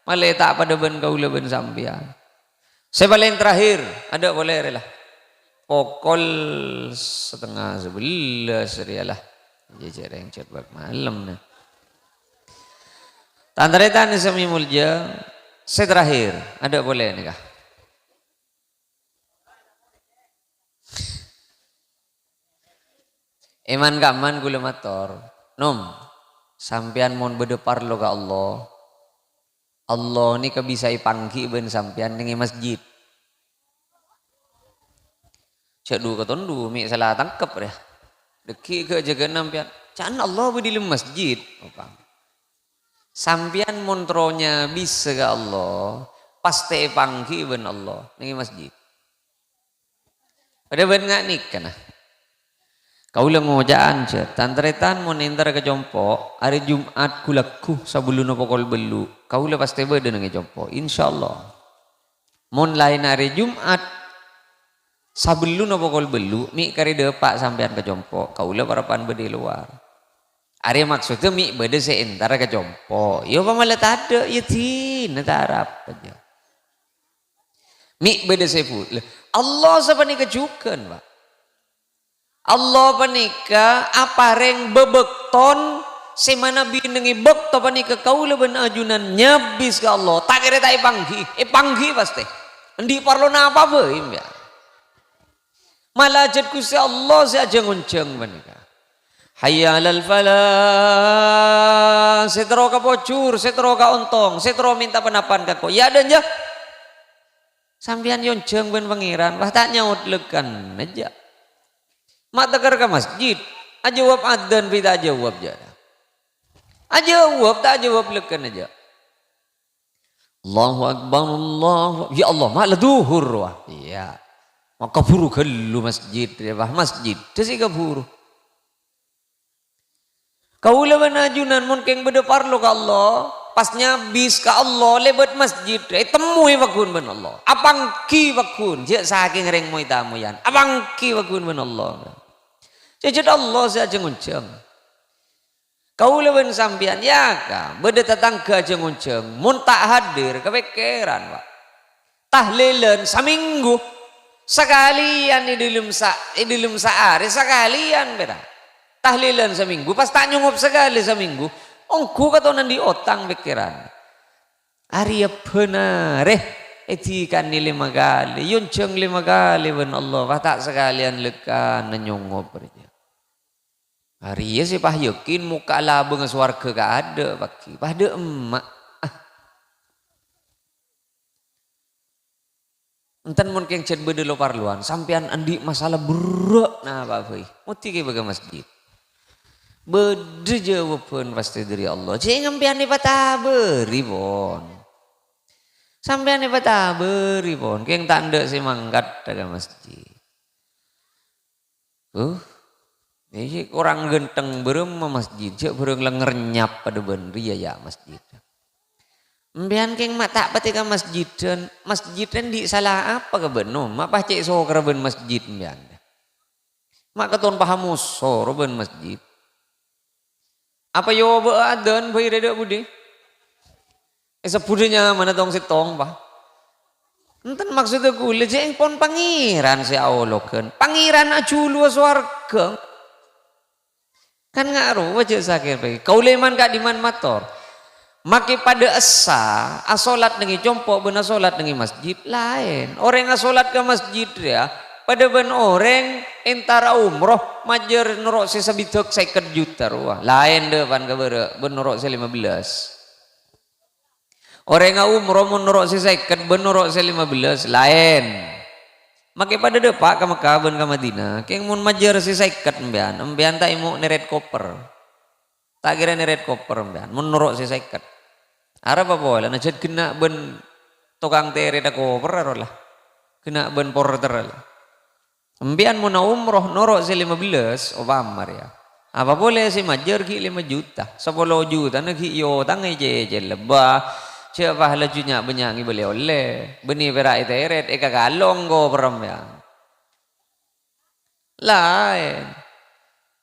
malah tak pada ben kaula ben sampian saya paling terakhir ada boleh rela pokol 10:30 rialah jejer yang cepat malam nah tantaretan semi mulja saya terakhir ada boleh nih kah Iman kaman gula mator nom sampian mon bedepar lo ka Allah ni kabisa ipangki ben sampian ning masjid cek du katondu mi salah tangkep ya deki ke jaga nampian can Allah be di masjid apa sampian montronya bisa ka Allah pasti ipangki ben Allah ning masjid pada ben ngak nikah nah Kaulah ngojaan je, tantretan mau nintar ke jompo, hari Jumat kulaku sabulun pokol belu, kaulah pasti beda dengan jompo, insyaallah. Mon lain hari Jumat sabulun pokol belu, mi kari depak sampean ke jompo, kaulah parapan beda luar. Hari maksudnya mi beda seentara ke jompo, yo pamalah tak ada, ya tin, tak harap aja. Mi beda seput, Allah sebenarnya kejukan, Pak. Allah panika apa reng bebekton semana binengi bekto panika kaula ben ajunan nyabis ke Allah tak kira tak panggi pasti endi parlo napa bae ya malah jadku si Allah si aja ngonceng panika hayya alal falah setro ka pocur setro ka ontong setro minta penapan ka ko ya dan ya sampean yonceng ben pangeran wah tak nyaut lekan aja mak tekar ke masjid ajawab adzan kita jawab jada ajawab tak jawab lekan aja Allahu akbar Allah ya Allah mak duhur wah iya maka buru gelu masjid ya bah masjid desi kaburu kaula manajunan mun keng bedepar lo ka Allah pasnya bis ka Allah lebat masjid temui wakun ben Allah apang ki wakun je saking reng moy tamuyan apang ki wakun ben Allah jadi Allah saja ngunceng. Kau leben sampian ya ka, beda tetangga aja ngunceng. Mun tak hadir kepikiran pak. Tahlilan seminggu sekalian di dalam sehari sekalian beda. Tahlilan seminggu pas tak nyungup sekali seminggu. Ongku kata nanti otang pikiran. Arya benar etikan ni 5 kali, yunceng 5 kali ben Allah. Pas tak sekalian lekan nyungup aja. Hari ya sih pah yakin muka lah bengas warga gak ada paki pada emak Enten mun keng ced bede lo parluan, sampean andi masalah berat nah Pak Boy. Muti ke baga masjid. Bede jawaban pasti dari Allah. Cek ngampian ni patah beri bon. Sampean ni patah beri bon. Keng tanda si mangkat daga masjid. Ini orang genteng berem masjid. Cek bereng lenger nyap pada benri ya masjid. Mbian keng mak tak pati ka masjidan di salah apa ke benom mak pacek so kerben masjid mbian mak keton paham so kerben masjid apa yo beadan bayi reda budi sepudinya mana tong setong bah enten maksudnya kule jeng pon pangeran si awoloken pangeran ajulu swarga kan ngaruh wajah sakit bagi kau leman kak diman mator maki pada esa asolat nengi compok benar solat nengi masjid lain orang asolat ke masjid ya pada ben orang entara umroh majer norok si sabitok 50 juta ruah lain deh pan kabere ben norok si 15 orang umroh mun norok si 50 ben norok si 15 lain maki pada depak ke Mekah ben ke Madinah keng mun majer si 50 embean tak imu neret koper tak kira neret koper embean mun norok si 50 Arab apa boleh? Najat kena ben tukang tere dah koper lah, kena ben porter lah. Embian mau umroh norok si 15 Obama ya. Apa boleh si majer ki 5 juta, 10 juta nak ki yo tangai je lebah. Siapa lajunya benyangi boleh oleh, beni berai teret eka galong go peram ya. Lain.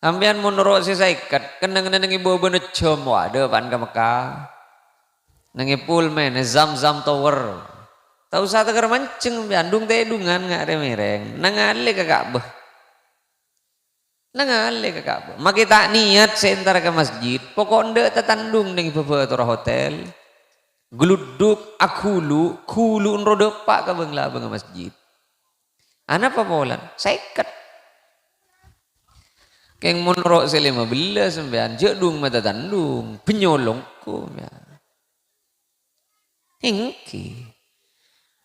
Ambian mau norok si saikat, kena nengi bawa bener jom waduh pan ke Mekah. Nangi Pullman, Zam Tower. Tahu sa tegar mancing bandung teh dungan nggak ada mereng. Nangale ke Ka'bah. Nangale ke Ka'bah. Maki tak niat sentar ke masjid. Pokok ndak tetandung ning beberapa hotel. Geluduk akulu, kulu nrodo pak ke bengla beng masjid. Ana apa polan? Seket. Keng munrok se 15 sembian jedung mata tandung penyolongku ya. Hingki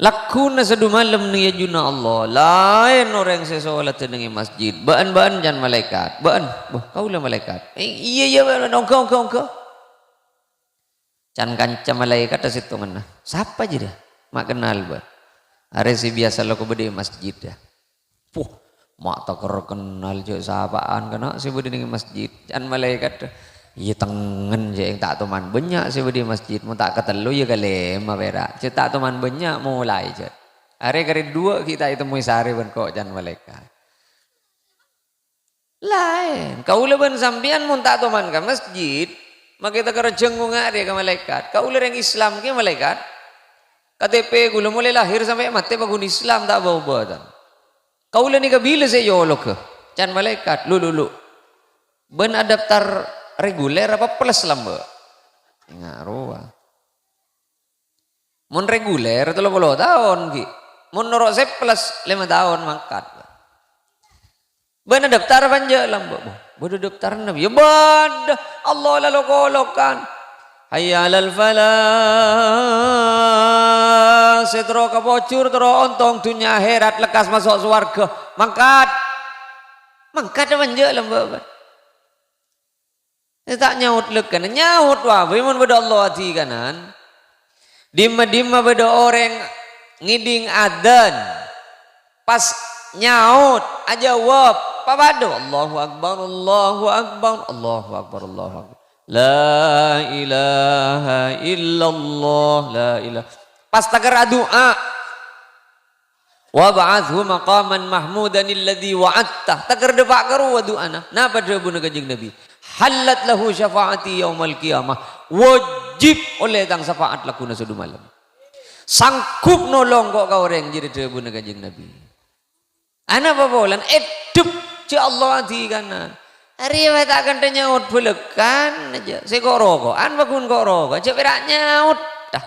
lakuna sadu malam ni yajuna Allah lain orang sesolat nengi masjid baan jan malaikat baan kau lah malaikat iya kau can kanca malaikat situ mana siapa aja dah mak kenal ba are si biasa lo bede masjid dah mak tak kenal je sahabaan kana si bede nengi masjid can malaikat iya tengen je yang tak teman banyak sih di masjid mau tak ketelu ya kali ma berak je tak teman banyak mulai je hari kali 2 kita itu muisari ben kok jan malaikat lain kau leben sampian mun tak teman ke masjid maka kita kerjeng ngari ke malaikat kau yang Islam ke malaikat KTP gula mulai lahir sampai mati bagun Islam tak bawa-bawa kau ni kabila saya yolok ke jan malaikat lu ben adaptar reguler apa plus lamba ngaruh mun reguler 30 tahun ki mun norok saya plus 5 tahun mangkat bener daftar panja lamba bodoh daftar nabi ya bad Allah lalu kolokan hayya alal falah setro kabocur tero ontong dunia akhirat lekas masuk surga mangkat panja lamba tak nyaut lekan nyaut wah bimun beda Allah hati kanan dimma beda orang ngiding adan pas nyaut aja wab pabado Allahu akbar la ilaha illallah la ilaha pas tagar doa wa ba'athu maqaman mahmudan alladhi wa'adta tagar depak karu doana napa debu nagajing nabi halat lahu syafaati yaumal qiyamah wajib oleh tang syafaat lakuna sudu malam sangkup nolong kok kau orang jadi debu nagajing nabi ana apa bolan edep ci Allah di kanan hari wa tak kan nyaut belekan aja saya kok rokokan bagun kok rokok cek berak nyaut dah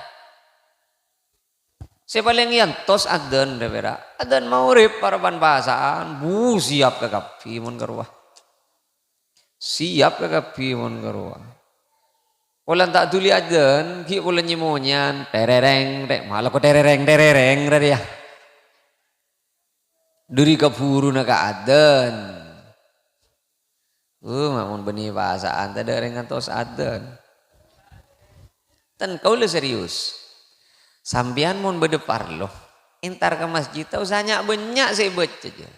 saya paling yantos adan berak adan maurib parapan pasaan bu siap ke kapi mun keruah siap ke kapi mon karuan. Polan tak tuli adan, ki polan nyemonyan terereng, rek malah kok terereng ya. Dari kaburu na kaadan. Mamun beni bahasaan tada ringan tos adan. Tan kau le serius. Sambian mun bedepar loh. Intar ke masjid tau sanyak banyak saya baca aja.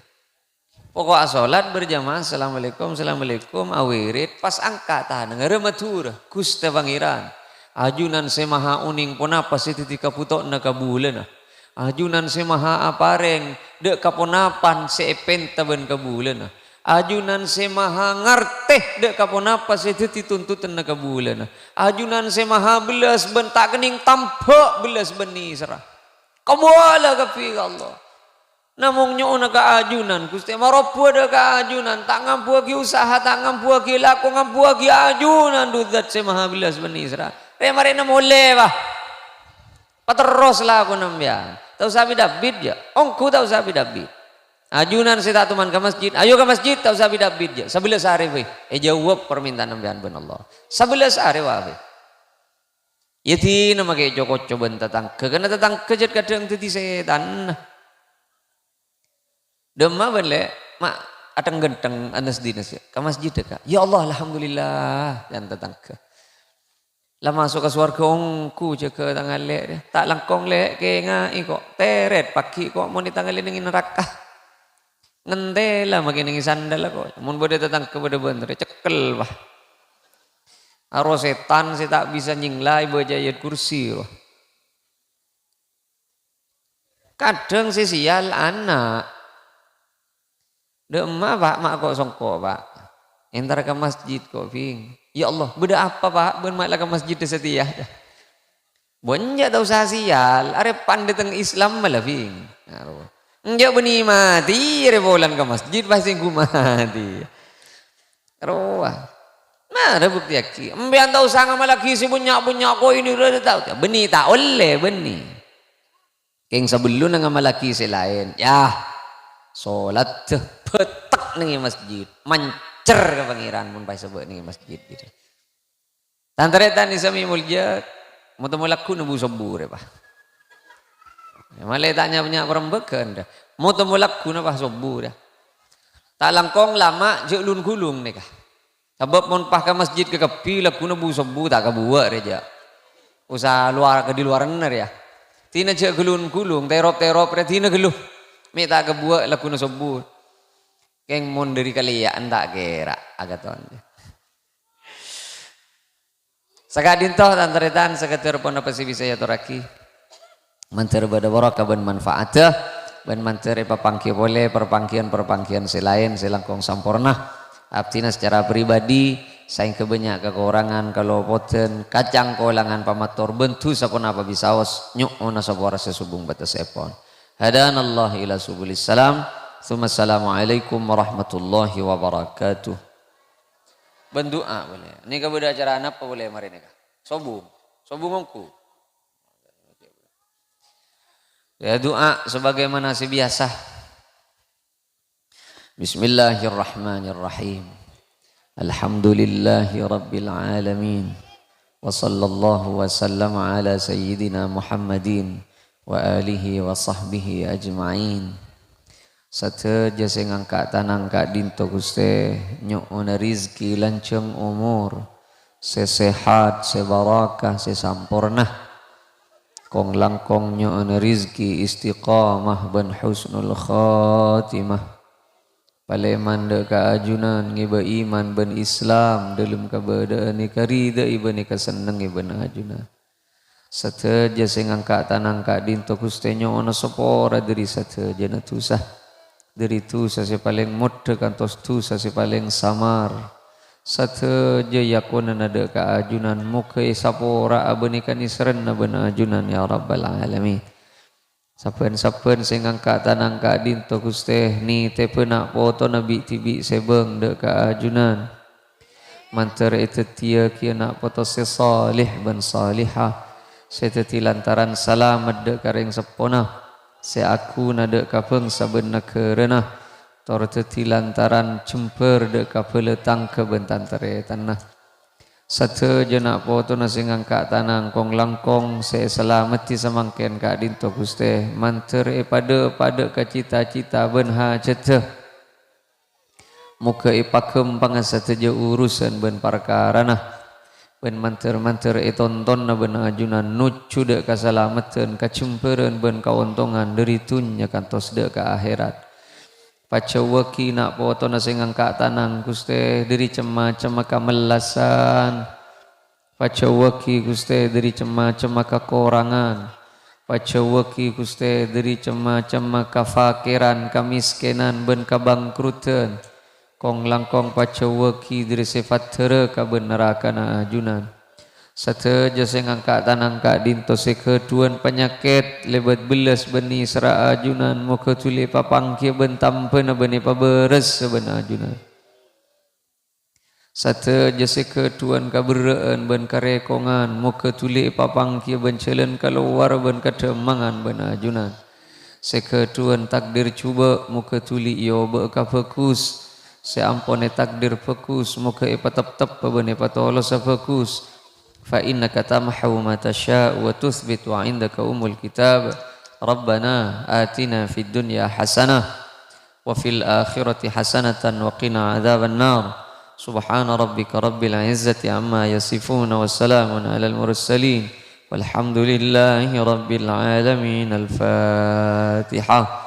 Pokok salat berjamaah assalamualaikum awirit pas angka tahan ngerematur Gusti Pangeran. Ajunan semaha uning ponapa sititika putok na kabulan. Ajunan semaha apareng dek kaponapan seepenta ben kabulan. Ajunan semaha ngarteh dek kaponapa setiti tuntutan na kabulan. Ajunan semaha belas ben tak kening tampak belas beni serah. Kabuala kafi Allah. Namung nyo na kaajunan Gusti maropo ada kaajunan tak ngampu lagi usaha tak ngampu lagi laku ngampu lagi ajunan dudat semaha belas beni serah. Mari na mule bah. Paterus lah aku nambian. Tahu sabi David ya. Ongku tahu sabi David. Ajunan saya tak tuman ke masjid. Ayo ke masjid tahu sabi David ya. 11 hari weh. Jawab permintaan nambian ben Allah. 11 hari wah weh. Yati nama kayak Joko coba tatang ke karena tatang kejat kadang tadi setan. Demam bele mak atang genteng anas dinas ya. Ke masjid deka. Ya Allah alhamdulillah dan tatang ke. Lah masuk ke surga ongku jaga tangan lek tak langkong lek ke ngai kok teret pagi kok mau ditangali ning neraka ngendela makin ning sandal kok mun bode tetang ke bode bener cekel wah aro setan saya tak bisa nyinglai baca ayat kursi wah. Kadang si sial anak emak pak mak kok songko pak entar ke masjid kok ping. Ya Allah, beda apa pak? Bermaklah ke masjid setia. Banyak tahu sial, are pandai teng Islam malah bing. Enggak beni mati, are bolan ke masjid pasti ku mati. Roa. Nah, ada bukti aki. Embian tahu sangat malaki si bunyak ko ini udah tahu. Beni tak oleh beni. Keng sebelum nang malaki si lain. Ya, solat petak ning masjid. Cer ke pangeran mun pai sebut ning masjid gitu. Tantaretan ni sami mulja mutamulaku nubu sobur pa. Male tanya punya perembekan dah. Mutamulaku na pa sobur dah. Tak langkong lama je ulun gulung nih kah. Sebab mun pah ke masjid ke kepi laku nubu sobur tak kabuat reja. Usah luar ke di luar ner ya. Tina je gulun gulung terop tina geluh. Mi tak kebuat laku nu sobur. Keng mun dari kalian tak kira agaton. Sakadin toh tantaretan seketir pun apa sih bisa ya toraki. Manter bada baraka ben manfaatah ben manter papangki boleh perpangkian selain selangkong sampurna. Abtina secara pribadi saing kebanyak kekurangan kalau poten kacang kolangan pamator bentu sapun apa bisa os nyuk ona sabora sesubung batas epon. Hadanallah ila subulis salam. Assalamualaikum warahmatullahi wabarakatuh. Bendoa boleh. Ini kepada acara apa boleh mari nih kak? Sobung ongku. Ya doa sebagaimana biasa. Bismillahirrahmanirrahim. Alhamdulillahi rabbil alamin. Wa sallallahu wa sallam ala sayyidina Muhammadin wa alihi wa sahbihi ajma'in. Sateja sing angkat tanang kak dinto Gusti nyuuna rizki lanceng umur sesehat sebarakah sesampurna kong langkong nyuuna rizki istiqamah ben husnul khatimah paleman de kaajunan ngiba iman ben Islam dalam kabadaan ni karida iba ni kaseneng iba na ajunan sateja sing angkat tanang kak dinto Gusti nyuuna sopora dari sateja natusah dari tu sasi paling muda kantos tu sasi paling samar satu yakuna nada kaajunan muka sapora abenikan isren nabana ajunan ya rabbal alamin sapen sing angkat tanang kadin to Gusti ni te penak foto nabi tibi sebeng de kaajunan manter itu tia kia nak foto sesalih ban salihah seteti lantaran salamat de karing sepona se aku nada kapeng saben kerana torteti lantaran cemper de kapeletang kebentan tere tanah Sate jenak poto nasi ngangkat tanang kong langkong se selamati samangken ka dinto Guste manter pada ka cita-cita ben hajateh muka ipakem pangasate je urusan ben perkarana ben manter tonton na ben ajunan nucu dek kasalamaten kacempereun ben kauntungan dari tunya kantos dek ka akhirat pacawaki nak poto nasi ngangkat tanang Guste dari cema-cema kamelasan pacawaki Guste dari cema-cema kekorangan pacawaki Guste dari cema-cema kafakiran kamiskenan ben kabangkrutan kong langkong pacawaki dari sifat tere kaben neraka na ajunan sate jase ngangkat tanang ka dinto sekeduan penyakit lebat belas beni sera ajunan muka tuli papangki ben tampen beni paberes ben ajunan sate jase keduan kabereen ben karekongan muka tuli papangki ben celen keluar ben kademangan ben ajunan sekeduan takdir cuba muka tuli iyo be ka fokus seampone takdir fokus muka ipatep-tep ben ipatolos fokus fa innaka tamhu ma tasya wa tuthbitu 'indaka umul kitab rabbana atina fid dunya hasanah wa fil akhirati hasanatan wa qina adzaban nar subhana rabbika rabbil izzati amma yasifun wa salamun alal mursalin walhamdulillahi rabbil alamin al-fatihah.